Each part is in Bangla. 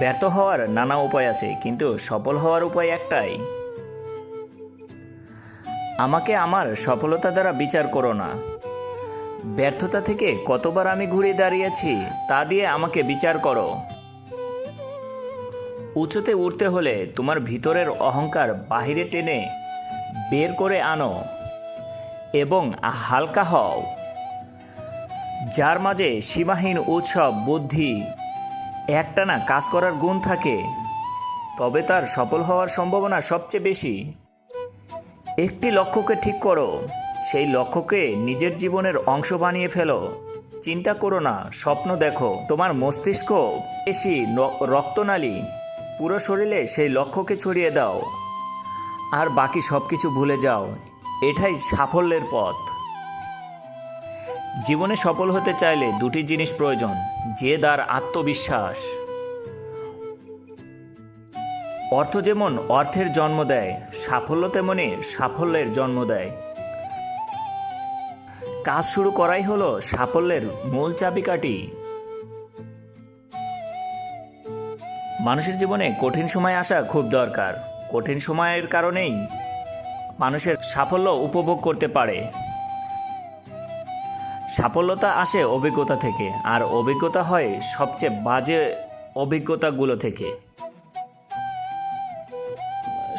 ব্যর্থ হওয়ার নানা উপায় আছে, কিন্তু সফল হওয়ার উপায় একটাই। আমাকে আমার সফলতা দ্বারা বিচার করো না। ব্যর্থতা থেকে কতবার আমি ঘুরে দাঁড়িয়েছি তা দিয়ে আমাকে বিচার করো। উঁচুতে উঠতে হলে তোমার ভিতরের অহংকার বাহিরে টেনে বের করে আনো এবং হালকা হও। যার মাঝে সীমাহীন উৎসব বুদ্ধি একটানা কাজ করার গুণ থাকে, তবে তার সফল হওয়ার সম্ভাবনা সবচেয়ে বেশি। একটি লক্ষ্যকে ঠিক করো, সেই লক্ষ্যকে নিজের জীবনের অংশ বানিয়ে ফেলো। চিন্তা করো না, স্বপ্ন দেখো। তোমার মস্তিষ্ক, পেশি, রক্তনালী, পুরো শরীরে সেই লক্ষ্যকে ছড়িয়ে দাও, আর বাকি সব কিছু ভুলে যাও। এটাই সাফল্যের পথ। জীবনে সফল হতে চাইলে দুটি জিনিস প্রয়োজন: জেদ আর আত্মবিশ্বাস। অর্থ যেমন অর্থের জন্ম দেয়, সাফল্য তেমনি সাফল্যের জন্ম দেয়। কাজ শুরু করাই হলো সাফল্যের মূল চাবিকাঠি। মানুষের জীবনে কঠিন সময় আসা খুব দরকার। কঠিন সময়ের কারণেই মানুষের সাফল্য উপভোগ করতে পারে। সাফল্যতা আসে অভিজ্ঞতা থেকে, আর অভিজ্ঞতা হয় সবচেয়ে বাজে অভিজ্ঞতাগুলো থেকে।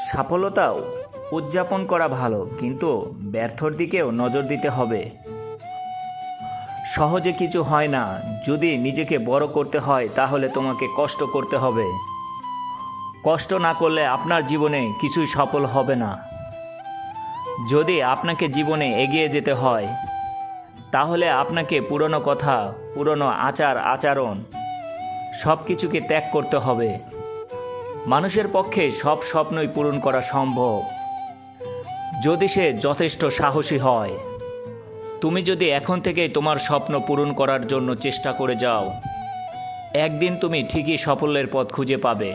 সাফল্যতাও উদযাপন করা ভালো, কিন্তু ব্যর্থর দিকেও নজর দিতে হবে। সহজে কিছু হয় না। যদি নিজেকে বড় করতে হয় তাহলে তোমাকে কষ্ট করতে হবে। কষ্ট না করলে আপনার জীবনে কিছুই সফল হবে না। যদি আপনাকে জীবনে এগিয়ে যেতে হয় তাহলে আপনাকে পুরনো কথা, পুরনো আচরণ সব কিছুকে ত্যাগ করতে হবে। মানুষের পক্ষে সব স্বপ্নই পূরণ করা সম্ভব যদি সে যথেষ্ট সাহসী হয়। তুমি যদি এখন থেকেই তোমার স্বপ্ন পূরণ করার জন্য চেষ্টা করে যাও, একদিন তুমি ঠিকই সাফল্যের পথ খুঁজে পাবে।